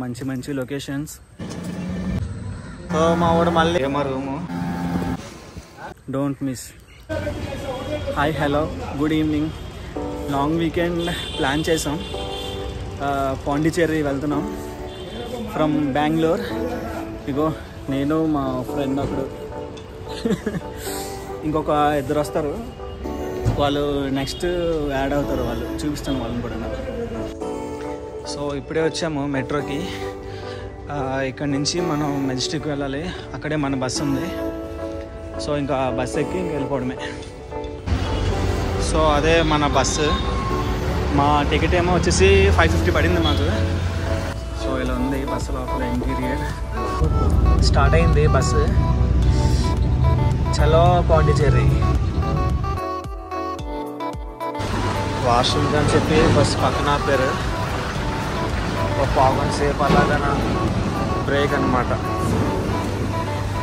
మంచి మంచి locations. So మా వాడు మళ్ళీ మా room don't miss. Hi hello good evening. Long weekend plan చేసాం. పాండిచ్చేరి వెళ్తున్నాం ఫ్రమ్ బెంగళూరు. ఇగో నేను మా ఫ్రెండ్ ఒకడు ఇంకొక ఇద్దరు వస్తారు. వాళ్ళు నెక్స్ట్ యాడ్ అవుతారు. వాళ్ళు చూపిస్తాను వాళ్ళని కూడా నాకు. సో ఇప్పుడే వచ్చాము మెట్రోకి. ఇక్కడ నుంచి మనం మెజెస్టిక్ వెళ్ళాలి. అక్కడే మన బస్సు ఉంది. సో ఇంకా బస్సు ఎక్కి ఇంక వెళ్ళిపోవడమే. సో అదే మన బస్సు. మా టికెట్ ఏమో వచ్చేసి 550 పడింది మాకు. సో ఇలా ఉంది బస్సు లోపల ఇంటీరియర్. స్టార్ట్ అయింది బస్సు. చలో పాండిచ్చేరి. వాష్రూమ్ అని చెప్పి బస్సు పక్కన ఆపారు. ఒక పావుగంట సేపు అలాగా బ్రేక్ అనమాట.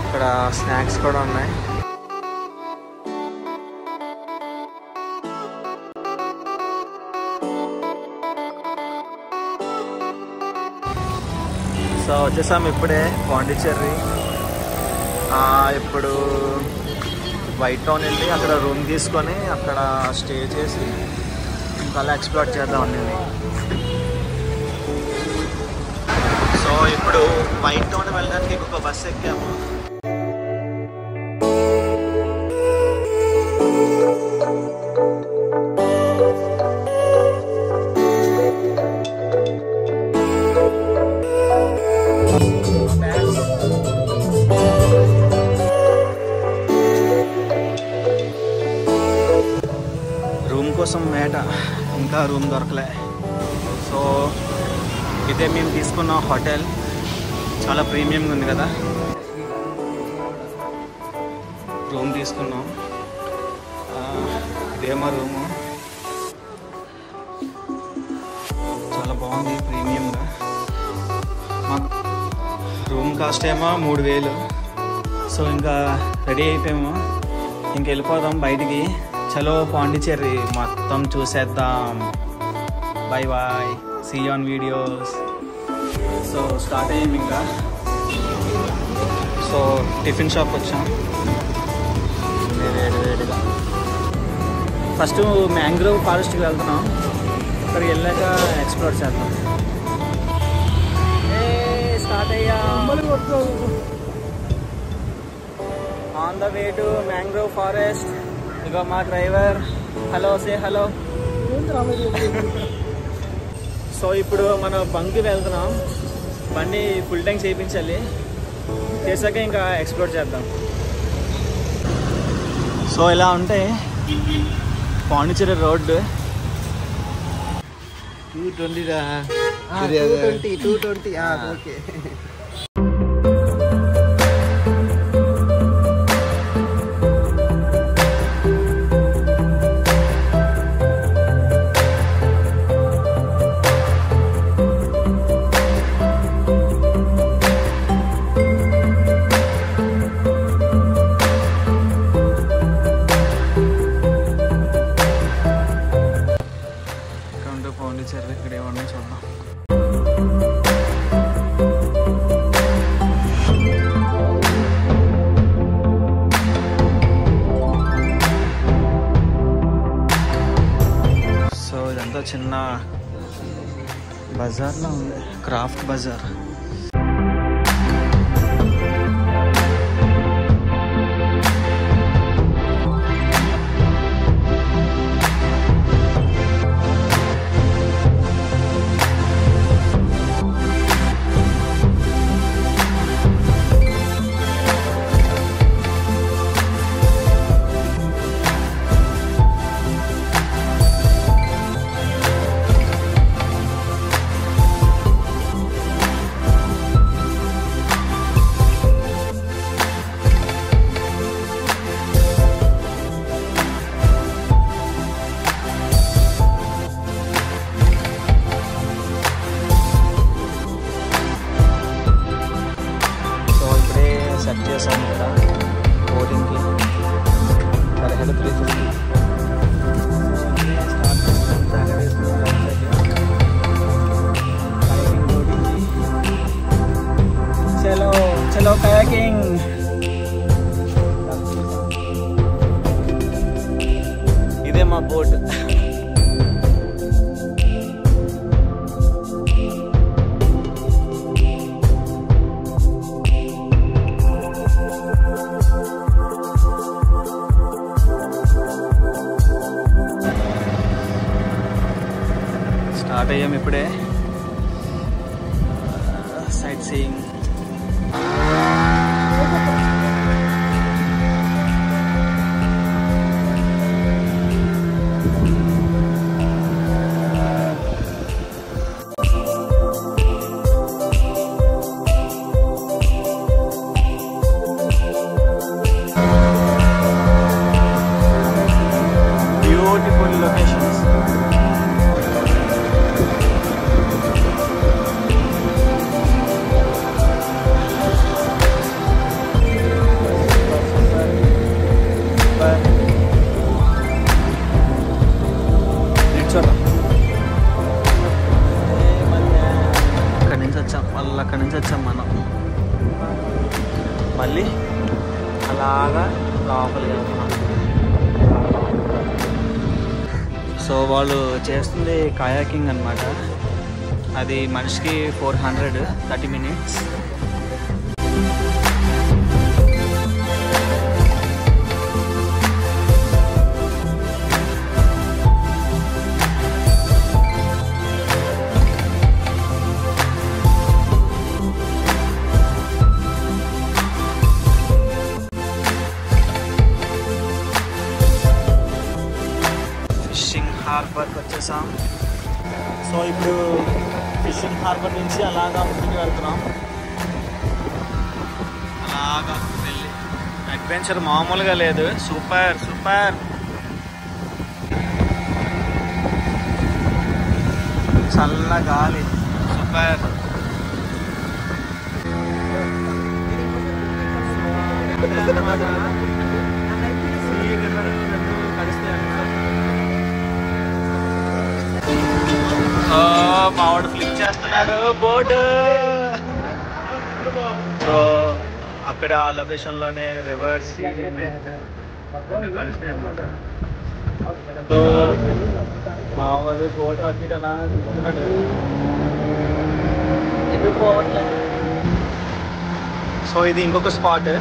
ఇక్కడ స్నాక్స్ కూడా ఉన్నాయి. సో వచ్చేసాము ఇప్పుడే పాండిచ్చేరి. ఇప్పుడు వైట్ టౌన్ వెళ్ళి అక్కడ రూమ్ తీసుకొని అక్కడ స్టే చేసి ఇంకా అలా ఎక్స్ప్లోర్ చేద్దాం అన్నీ. సో ఇప్పుడు వైట్ టౌన్ వెళ్ళడానికి ఇంకొక బస్సు ఎక్కాము. రూమ్ కోసం వేట, ఇంకా రూమ్ దొరకలే. సో ఇదే మేము తీసుకున్న హోటల్. చాలా ప్రీమియంగా ఉంది కదా. రూమ్ తీసుకున్నాం. ఇదే మా రూము. చాలా బాగుంది ప్రీమియంగా. మా రూమ్ కాస్ట్ ఏమో 3000. సో ఇంకా రెడీ అయిపోయాము. ఇంక వెళ్ళిపోదాం బయటికి. చలో పాండిచ్చేరి మొత్తం చూసేద్దాం. Bye bye, see you on videos. So start అయ్యాము ఇంకా. సో టిఫిన్ షాప్ వచ్చాం వేడిగా. ఫస్ట్ మ్యాంగ్రోవ్ ఫారెస్ట్కి వెళ్తున్నాం. అక్కడికి వెళ్ళాక ఎక్స్ప్లోర్ చేద్దాం. స్టార్ట్ అయ్యాం. On the way to mangrove forest. ఇగో మా driver. Hello, say hello. So ఇప్పుడు మనం బంక్కి వెళ్తున్నాం. బండి ఫుల్ ట్యాంక్ చేయించాలి. చేశాక ఇంకా ఎక్స్ప్లోర్ చేద్దాం. సో ఇలా ఉంటాయి పాండిచ్చేరి రోడ్డు. 220 ఓకే. పాండిచ్చేరి ఇక్కడ ఏమన్నా చూద్దాం. సో ఇదంతా చిన్న బజార్లో ఉంది, క్రాఫ్ట్ బజార్. సెట్ చేసాము ఇక్కడ బోటింగ్కి. Per head 350. స్టార్ట్ చేస్తాం. కయాకింగ్. ఇదే మా బోట్. స్టార్ట్ అయ్యాం ఇప్పుడే సైట్ సీయింగ్. Beautiful locations. అక్కడి నుంచి వచ్చాం మనం. మళ్ళీ అలాగా లోపలికి వెళ్తున్నాం. సో వాళ్ళు చేస్తుంది కయాకింగ్ అన్నమాట. అది మనిషికి 400, 30 minutes. హార్బర్కి వచ్చేసాం. సో ఇప్పుడు ఫిషింగ్ హార్బర్ నుంచి అలాగా ముందుకు వెళ్తున్నాం. అలాగా వెళ్ళి అడ్వెంచర్ మామూలుగా లేదు. Super super. చల్ల గాలి సూపర్. మావాడు ఫ్లిప్ చేస్తున్నాడు బోట్. సో అక్కడ ఆ లొకేషన్ లోనే రివర్స్ మావాడు బోట్ అన్నాడు. సో ఇది ఇంకొక స్పాట్.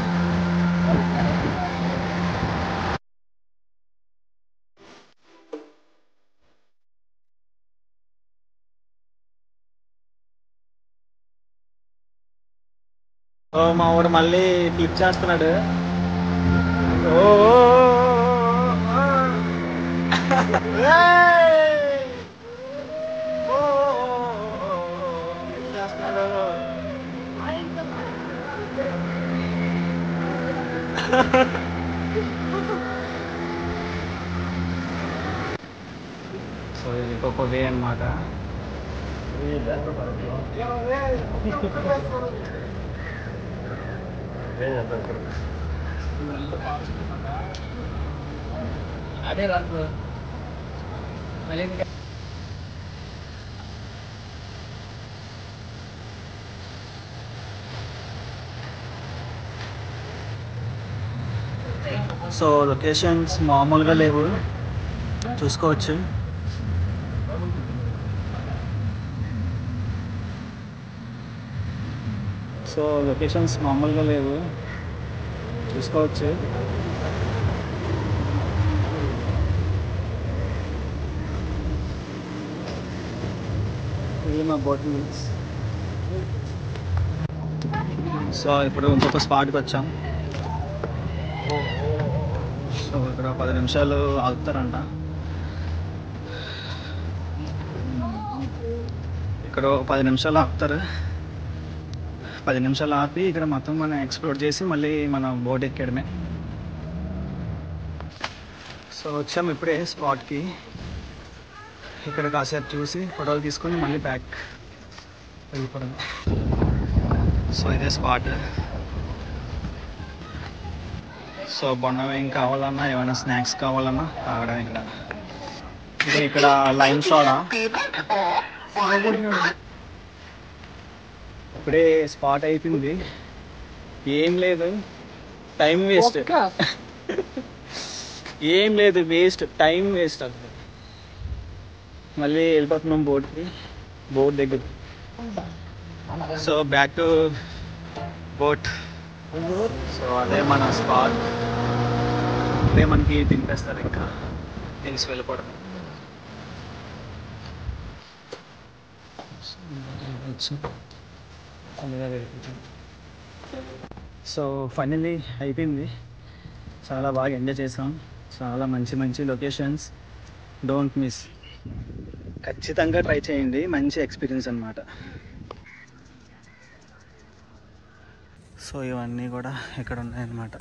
మా ఊరు మళ్ళీ క్లిక్ చేస్తున్నాడు. సో ఇది ఇంకొక వే అన్నమాట. అదే రాదు. సో లొకేషన్స్ మామూలుగా లేవు, చూసుకోవచ్చు. సో లొకేషన్స్ మామూలుగా లేవు, చూసుకోవచ్చు. ఇది మా బోట్ మీల్స్. సో ఇప్పుడు ఇంకొక స్పాట్కి వచ్చాం. సో ఇక్కడ 10 నిమిషాలు ఆగుతారంట. ఇక్కడ 10 నిమిషాలు ఆపుతారు. 10 నిమిషాలు ఆపి ఇక్కడ మొత్తం మనం ఎక్స్ప్లోర్ చేసి మళ్ళీ మనం బోట్ ఎక్కడమే. సో వచ్చాము ఇప్పుడే స్పాట్కి. ఇక్కడ కాసేపు చూసి ఫోటోలు తీసుకొని మళ్ళీ బ్యాక్ వెళ్ళిపోవడం. సో ఇదే స్పాట్. సో బొండం ఏం కావాలన్నా, ఏమైనా స్నాక్స్ కావాలన్నా తాగడం ఇక్కడ లైమ్ సోడా. ఇప్పుడే స్పాట్ అయిపోయింది. ఏం లేదు, టైం వేస్ట్. ఏం లేదు, వేస్ట్, టైం వేస్ట్ అవుతుంది. మళ్ళీ వెళ్ళిపోతున్నాం బోట్ దగ్గర. So back to boat. So అదే మన స్పాట్, అదే మనకి తినిపేస్తారు, ఇంకా తెలిసి వెళ్ళిపోవడం. సో ఫైనల్లీ అయిపోయింది. చాలా బాగా ఎంజాయ్ చేసాం. చాలా మంచి మంచి లొకేషన్స్, డోంట్ మిస్. ఖచ్చితంగా ట్రై చేయండి, మంచి ఎక్స్పీరియన్స్ అన్నమాట. సో ఇవన్నీ కూడా ఇక్కడ ఉన్నాయన్నమాట.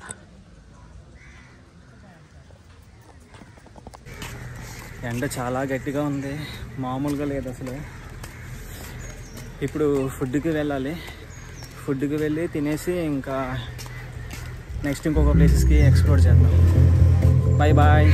ఎండ చాలా గట్టిగా ఉంది, మామూలుగా లేదు అసలు. ఇప్పుడు ఫుడ్కి వెళ్ళాలి. ఫుడ్కి వెళ్ళి తినేసి ఇంకా నెక్స్ట్ ఇంకొక ప్లేసెస్కి ఎక్స్ప్లోర్ చేద్దాం. Bye bye.